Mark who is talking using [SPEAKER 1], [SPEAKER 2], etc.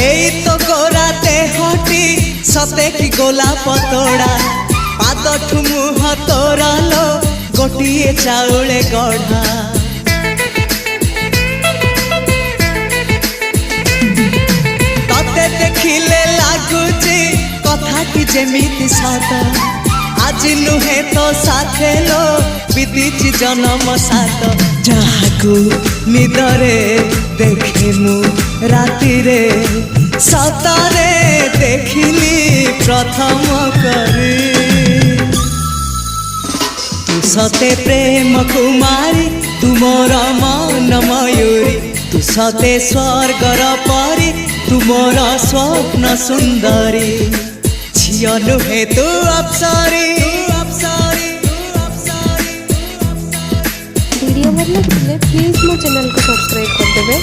[SPEAKER 1] এই তো গোরাতে হটি সতে কি গোলাপ তোড়া পাদঠু মুহ তোরালো গোটিয়ে চাউলে গড়া ততে দেখিলে লাগুছি কথাটি যেমিতি সত আজি নুহে তো সাথে লো বিদিছি জনম সাত যাহাকু নিদরে দেখে মু রাতিরে সতরে দেখিলি প্রথম করে তু সতে প্রেম কুমারী তুমর মন ময়ূরী তু সতে স্বর্গর পরি তুমর স্বপ্ন সুন্দরী ঝিও নুহে তু অপ্সরী।
[SPEAKER 2] वीडियो भल लगे प्लीज मो चैनल को सब्सक्राइब कर देवे।